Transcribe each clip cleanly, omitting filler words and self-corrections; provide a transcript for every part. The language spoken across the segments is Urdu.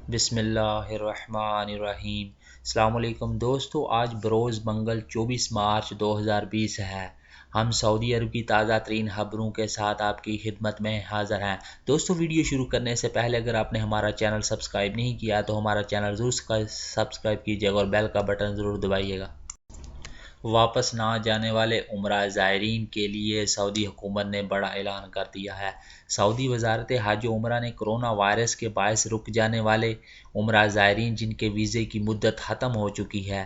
بسم اللہ الرحمن الرحیم۔ السلام علیکم دوستو، آج بروز منگل 24 مارچ 2020 ہے۔ ہم سعودی عرب کی تازہ ترین خبروں کے ساتھ آپ کی خدمت میں حاضر ہیں۔ دوستو، ویڈیو شروع کرنے سے پہلے اگر آپ نے ہمارا چینل سبسکرائب نہیں کیا تو ہمارا چینل ضرور سبسکرائب کیجیے گا اور بیل کا بٹن ضرور دبائیے گا۔ واپس نہ جانے والے عمرہ زائرین کے لیے سعودی حکومت نے بڑا اعلان کر دیا ہے۔ سعودی وزارت حج و عمرہ نے کرونا وائرس کے باعث رک جانے والے عمرہ زائرین جن کے ویزے کی مدت ختم ہو چکی ہے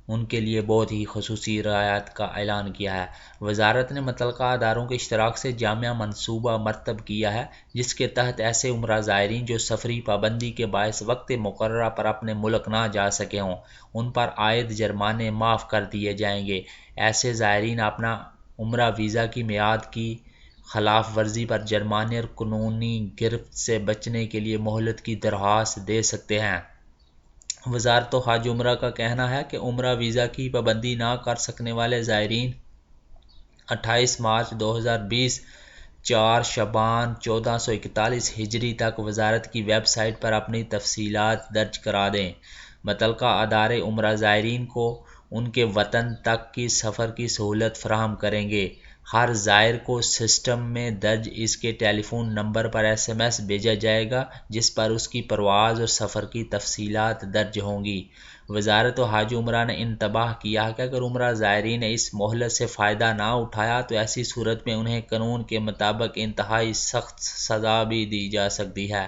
ان کے لیے بہت ہی خصوصی رعایت کا اعلان کیا ہے۔ وزارت نے متعلقہ اداروں کے اشتراک سے جامع منصوبہ مرتب کیا ہے جس کے تحت ایسے عمرہ زائرین جو سفری پابندی کے باعث وقت مقررہ پر اپنے ملک نہ جا سکے ہوں ان پر عائد جرمانے معاف کر دیے جائیں گے۔ ایسے زائرین اپنا عمرہ ویزا کی میعاد کی خلاف ورزی پر جرمانے اور قانونی گرفت سے بچنے کے لیے مہلت کی درخواست دے سکتے ہیں۔ وزارت حج عمرہ کا کہنا ہے کہ عمرہ ویزا کی پابندی نہ کر سکنے والے زائرین 28 مارچ 2020 4 شعبان 1441 ہجری تک وزارت کی ویب سائٹ پر اپنی تفصیلات درج کرا دیں۔ متعلقہ ادارے عمرہ زائرین کو ان کے وطن تک کی سفر کی سہولت فراہم کریں گے۔ ہر زائر کو سسٹم میں درج اس کے ٹیلی فون نمبر پر SMS بھیجا جائے گا جس پر اس کی پرواز اور سفر کی تفصیلات درج ہوں گی۔ وزارت حج عمرہ نے انتباہ کیا کہ اگر عمرہ زائرین نے اس مہلت سے فائدہ نہ اٹھایا تو ایسی صورت میں انہیں قانون کے مطابق انتہائی سخت سزا بھی دی جا سکتی ہے۔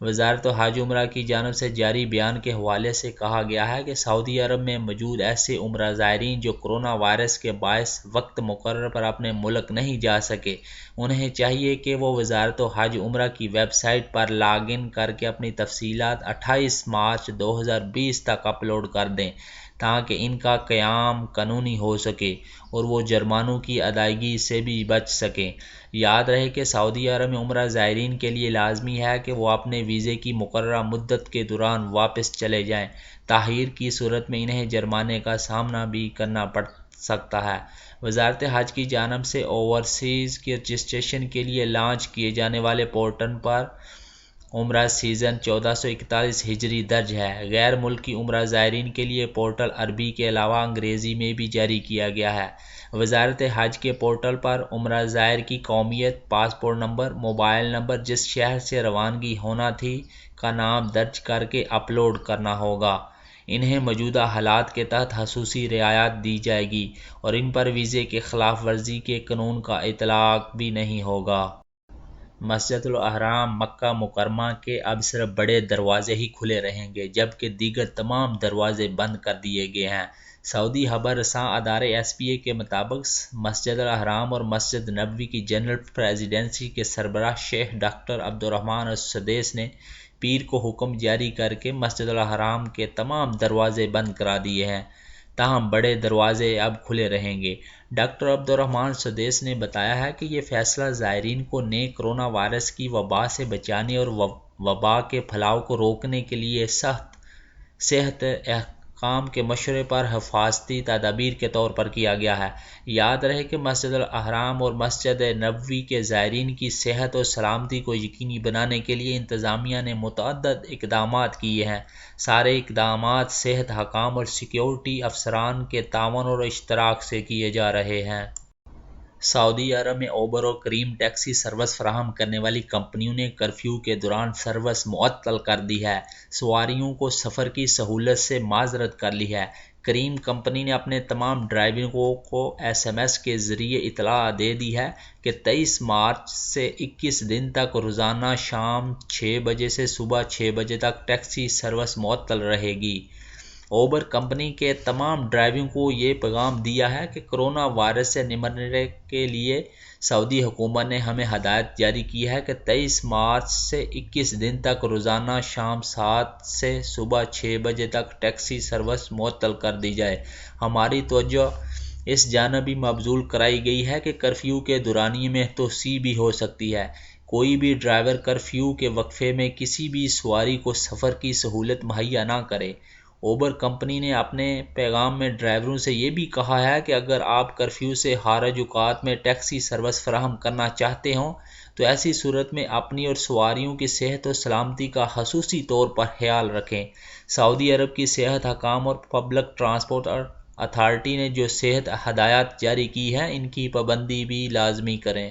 وزارت حج عمرہ کی جانب سے جاری بیان کے حوالے سے کہا گیا ہے کہ سعودی عرب میں موجود ایسے عمرہ زائرین جو کرونا وائرس کے باعث وقت مقرر پر اپنے ملک نہیں جا سکے انہیں چاہیے کہ وہ وزارت حج عمرہ کی ویب سائٹ پر لاگ ان کر کے اپنی تفصیلات 28 مارچ 2020 تک اپلوڈ کر دیں تاکہ ان کا قیام قانونی ہو سکے اور وہ جرمانوں کی ادائیگی سے بھی بچ سکیں۔ یاد رہے کہ سعودی عرب میں عمرہ زائرین کے لیے لازمی ہے کہ وہ اپنے ویزے کی مقررہ مدت کے دوران واپس چلے جائیں۔ تاخیر کی صورت میں انہیں جرمانے کا سامنا بھی کرنا پڑ سکتا ہے۔ وزارت حج کی جانب سے اوورسیز کے رجسٹریشن کے لیے لانچ کیے جانے والے پورٹل پر عمرہ سیزن 1441 ہجری درج ہے۔ غیر ملکی عمرہ زائرین کے لیے پورٹل عربی کے علاوہ انگریزی میں بھی جاری کیا گیا ہے۔ وزارت حج کے پورٹل پر عمرہ زائر کی قومیت، پاسپورٹ نمبر، موبائل نمبر، جس شہر سے روانگی ہونا تھی کا نام درج کر کے اپلوڈ کرنا ہوگا۔ انہیں موجودہ حالات کے تحت خصوصی رعایت دی جائے گی اور ان پر ویزے کے خلاف ورزی کے قانون کا اطلاق بھی نہیں ہوگا۔ مسجد الحرام مکہ مکرمہ کے اب صرف بڑے دروازے ہی کھلے رہیں گے جبکہ دیگر تمام دروازے بند کر دیے گئے ہیں۔ سعودی خبر رساں ادارے SPA کے مطابق مسجد الحرام اور مسجد نبوی کی جنرل پریزیڈنسی کے سربراہ شیخ ڈاکٹر عبدالرحمن السدیس نے پیر کو حکم جاری کر کے مسجد الحرام کے تمام دروازے بند کرا دیے ہیں، تاہم بڑے دروازے اب کھلے رہیں گے۔ ڈاکٹر عبدالرحمن السدیس نے بتایا ہے کہ یہ فیصلہ زائرین کو نئے کرونا وائرس کی وبا سے بچانے اور وبا کے پھیلاؤ کو روکنے کے لیے سخت صحت حکام کے مشورے پر حفاظتی تدابیر کے طور پر کیا گیا ہے۔ یاد رہے کہ مسجد الحرام اور مسجد نبوی کے زائرین کی صحت اور سلامتی کو یقینی بنانے کے لیے انتظامیہ نے متعدد اقدامات کیے ہیں۔ سارے اقدامات صحت حکام اور سیکیورٹی افسران کے تعاون اور اشتراک سے کیے جا رہے ہیں۔ سعودی عرب میں اوبر اور کریم ٹیکسی سروس فراہم کرنے والی کمپنیوں نے کرفیو کے دوران سروس معطل کر دی ہے۔ سواریوں کو سفر کی سہولت سے معذرت کر لی ہے۔ کریم کمپنی نے اپنے تمام ڈرائیوروں کو SMS کے ذریعے اطلاع دے دی ہے کہ 23 مارچ سے 21 دن تک روزانہ شام 6 بجے سے صبح 6 بجے تک ٹیکسی سروس معطل رہے گی۔ اوبر کمپنی کے تمام ڈرائیوروں کو یہ پیغام دیا ہے کہ کرونا وائرس سے نمٹنے کے لیے سعودی حکومت نے ہمیں ہدایت جاری کی ہے کہ 23 مارچ سے 21 دن تک روزانہ شام 7 سے صبح 6 بجے تک ٹیکسی سروس معطل کر دی جائے۔ ہماری توجہ اس جانب بھی مبذول کرائی گئی ہے کہ کرفیو کے دورانیے میں توسیع بھی ہو سکتی ہے۔ کوئی بھی ڈرائیور کرفیو کے وقفے میں کسی بھی سواری کو سفر کی سہولت مہیا نہ کرے۔ اوبر کمپنی نے اپنے پیغام میں ڈرائیوروں سے یہ بھی کہا ہے کہ اگر آپ کرفیو سے خارج اوقات میں ٹیکسی سروس فراہم کرنا چاہتے ہوں تو ایسی صورت میں اپنی اور سواریوں کی صحت و سلامتی کا خصوصی طور پر خیال رکھیں۔ سعودی عرب کی صحت حکام اور پبلک ٹرانسپورٹ اتھارٹی نے جو صحت ہدایات جاری کی ہیں ان کی پابندی بھی لازمی کریں۔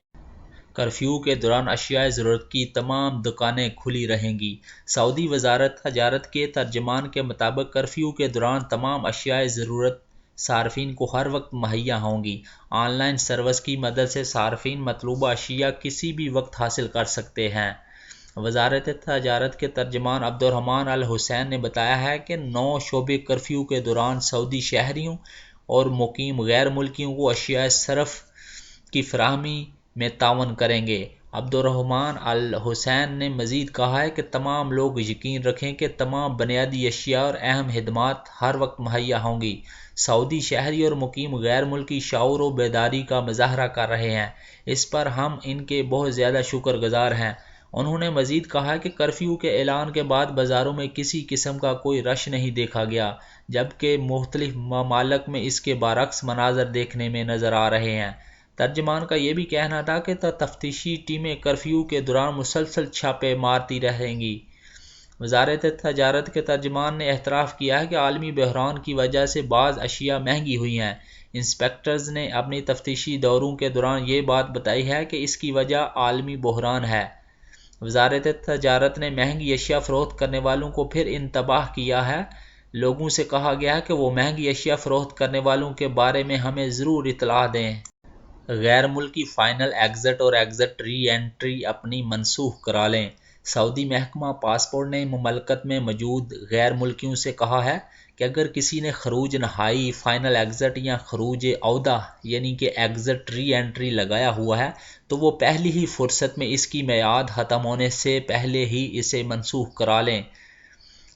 کرفیو کے دوران اشیاء ضرورت کی تمام دکانیں کھلی رہیں گی۔ سعودی وزارت تجارت کے ترجمان کے مطابق کرفیو کے دوران تمام اشیاء ضرورت صارفین کو ہر وقت مہیا ہوں گی۔ آن لائن سروس کی مدد سے صارفین مطلوبہ اشیاء کسی بھی وقت حاصل کر سکتے ہیں۔ وزارت تجارت کے ترجمان عبدالرحمن الحسین نے بتایا ہے کہ 9 شعبے کرفیو کے دوران سعودی شہریوں اور مقیم غیر ملکیوں کو اشیاء صرف کی فراہمی میں تعاون کریں گے۔ عبدالرحمن الحسین نے مزید کہا ہے کہ تمام لوگ یقین رکھیں کہ تمام بنیادی اشیاء اور اہم خدمات ہر وقت مہیا ہوں گی۔ سعودی شہری اور مقیم غیر ملکی شعور و بیداری کا مظاہرہ کر رہے ہیں، اس پر ہم ان کے بہت زیادہ شکر گزار ہیں۔ انہوں نے مزید کہا کہ کرفیو کے اعلان کے بعد بازاروں میں کسی قسم کا کوئی رش نہیں دیکھا گیا، جبکہ مختلف ممالک میں اس کے برعکس مناظر دیکھنے میں نظر آ رہے ہیں۔ ترجمان کا یہ بھی کہنا تھا کہ تفتیشی ٹیمیں کرفیو کے دوران مسلسل چھاپے مارتی رہیں گی۔ وزارت تجارت کے ترجمان نے اعتراف کیا ہے کہ عالمی بحران کی وجہ سے بعض اشیاء مہنگی ہوئی ہیں۔ انسپیکٹرز نے اپنی تفتیشی دوروں کے دوران یہ بات بتائی ہے کہ اس کی وجہ عالمی بحران ہے۔ وزارت تجارت نے مہنگی اشیاء فروخت کرنے والوں کو پھر انتباہ کیا ہے۔ لوگوں سے کہا گیا ہے کہ وہ مہنگی اشیاء فروخت کرنے والوں کے بارے میں ہمیں ضرور اطلاع دیں۔ غیر ملکی فائنل ایگزٹ اور ایگزٹ ری انٹری اپنی منسوخ کرا لیں۔ سعودی محکمہ پاسپورٹ نے مملکت میں موجود غیر ملکیوں سے کہا ہے کہ اگر کسی نے خروج نہائی، فائنل ایگزٹ یا خروج عودہ یعنی کہ ایگزٹ ری انٹری لگایا ہوا ہے تو وہ پہلی ہی فرصت میں اس کی میعاد ختم ہونے سے پہلے ہی اسے منسوخ کرا لیں۔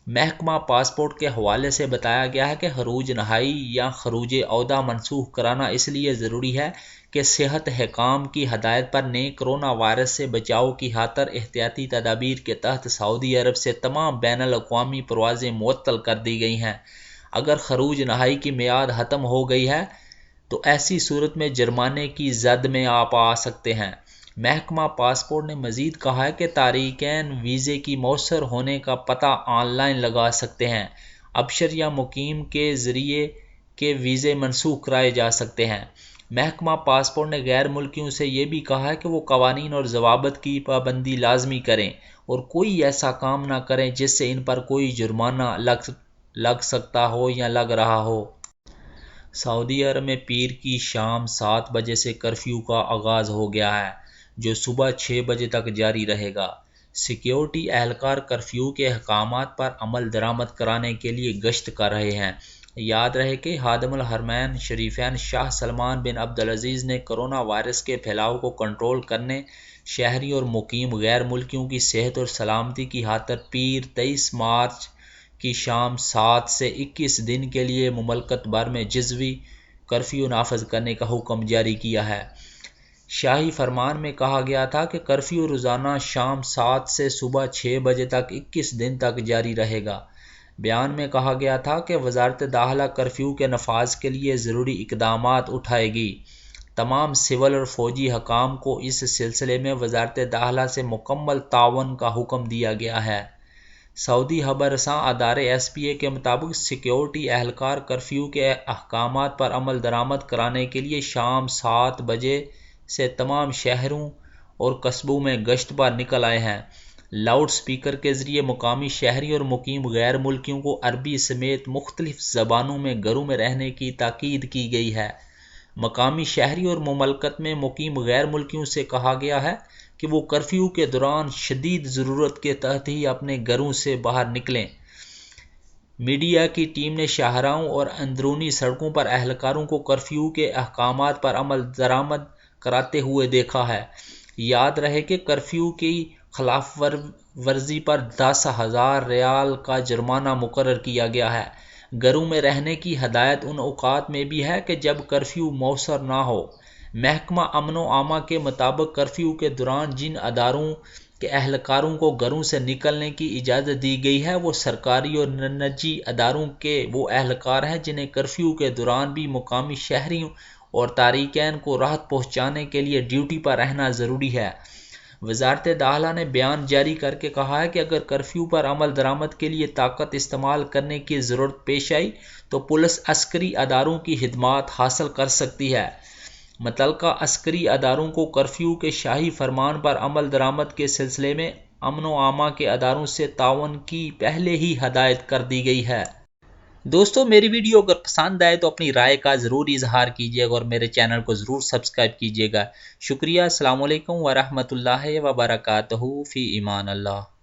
محکمہ پاسپورٹ کے حوالے سے بتایا گیا ہے کہ خروج نہائی یا خروج عودہ منسوخ کرانا اس لیے ضروری ہے کہ صحت حکام کی ہدایت پر نئے کرونا وائرس سے بچاؤ کی خاطر احتیاطی تدابیر کے تحت سعودی عرب سے تمام بین الاقوامی پروازیں معطل کر دی گئی ہیں۔ اگر خروج نہائی کی میعاد ختم ہو گئی ہے تو ایسی صورت میں جرمانے کی زد میں آپ آ سکتے ہیں۔ محکمہ پاسپورٹ نے مزید کہا ہے کہ تارکین ویزے کی مؤثر ہونے کا پتہ آن لائن لگا سکتے ہیں۔ ابشر یا مقیم کے ذریعے کے ویزے منسوخ کرائے جا سکتے ہیں۔ محکمہ پاسپورٹ نے غیر ملکیوں سے یہ بھی کہا ہے کہ وہ قوانین اور ضوابط کی پابندی لازمی کریں اور کوئی ایسا کام نہ کریں جس سے ان پر کوئی جرمانہ لگ سکتا ہو یا لگ رہا ہو۔ سعودی عرب میں پیر کی شام 7 بجے سے کرفیو کا آغاز ہو گیا ہے، جو صبح 6 بجے تک جاری رہے گا۔ سیکیورٹی اہلکار کرفیو کے احکامات پر عمل درآمد کرانے کے لیے گشت کر رہے ہیں۔ یاد رہے کہ خادم الحرمین شریفین شاہ سلمان بن عبدالعزیز نے کرونا وائرس کے پھیلاؤ کو کنٹرول کرنے، شہری اور مقیم غیر ملکیوں کی صحت اور سلامتی کی خاطر پیر 23 مارچ کی شام 7 سے 21 دن کے لیے مملکت بھر میں جزوی کرفیو نافذ کرنے کا حکم جاری کیا ہے۔ شاہی فرمان میں کہا گیا تھا کہ کرفیو روزانہ شام 7 سے صبح 6 بجے تک 21 دن تک جاری رہے گا۔ بیان میں کہا گیا تھا کہ وزارت داخلہ کرفیو کے نفاذ کے لیے ضروری اقدامات اٹھائے گی۔ تمام سول اور فوجی حکام کو اس سلسلے میں وزارت داخلہ سے مکمل تعاون کا حکم دیا گیا ہے۔ سعودی خبر رساں ادارے ایس پی اے کے مطابق سیکیورٹی اہلکار کرفیو کے احکامات پر عمل درآمد کرانے کے لیے شام 7 بجے سے تمام شہروں اور قصبوں میں گشت پر نکل آئے ہیں۔ لاؤڈ سپیکر کے ذریعے مقامی شہری اور مقیم غیر ملکیوں کو عربی سمیت مختلف زبانوں میں گھروں میں رہنے کی تاکید کی گئی ہے۔ مقامی شہری اور مملکت میں مقیم غیر ملکیوں سے کہا گیا ہے کہ وہ کرفیو کے دوران شدید ضرورت کے تحت ہی اپنے گھروں سے باہر نکلیں۔ میڈیا کی ٹیم نے شاہراہوں اور اندرونی سڑکوں پر اہلکاروں کو کرفیو کے احکامات پر عمل درآمد کراتے ہوئے دیکھا ہے۔ یاد رہے کہ کرفیو کی خلاف ورزی پر 10,000 ریال کا جرمانہ مقرر کیا گیا ہے۔ گھروں میں رہنے کی ہدایت ان اوقات میں بھی ہے کہ جب کرفیو مؤثر نہ ہو۔ محکمہ امن و امان کے مطابق کرفیو کے دوران جن اداروں کے اہلکاروں کو گھروں سے نکلنے کی اجازت دی گئی ہے وہ سرکاری اور نجی اداروں کے وہ اہلکار ہیں جنہیں کرفیو کے دوران بھی مقامی شہریوں اور تارکین کو راحت پہنچانے کے لیے ڈیوٹی پر رہنا ضروری ہے۔ وزارت داخلہ نے بیان جاری کر کے کہا ہے کہ اگر کرفیو پر عمل درآمد کے لیے طاقت استعمال کرنے کی ضرورت پیش آئی تو پولیس عسکری اداروں کی خدمات حاصل کر سکتی ہے۔ متعلقہ عسکری اداروں کو کرفیو کے شاہی فرمان پر عمل درآمد کے سلسلے میں امن و امان کے اداروں سے تعاون کی پہلے ہی ہدایت کر دی گئی ہے۔ دوستو میری ویڈیو اگر پسند آئے تو اپنی رائے کا ضرور اظہار کیجیے گا اور میرے چینل کو ضرور سبسکرائب کیجیے گا۔ شکریہ۔ السلام علیکم ورحمۃ اللہ وبرکاتہ۔ فی امان اللہ۔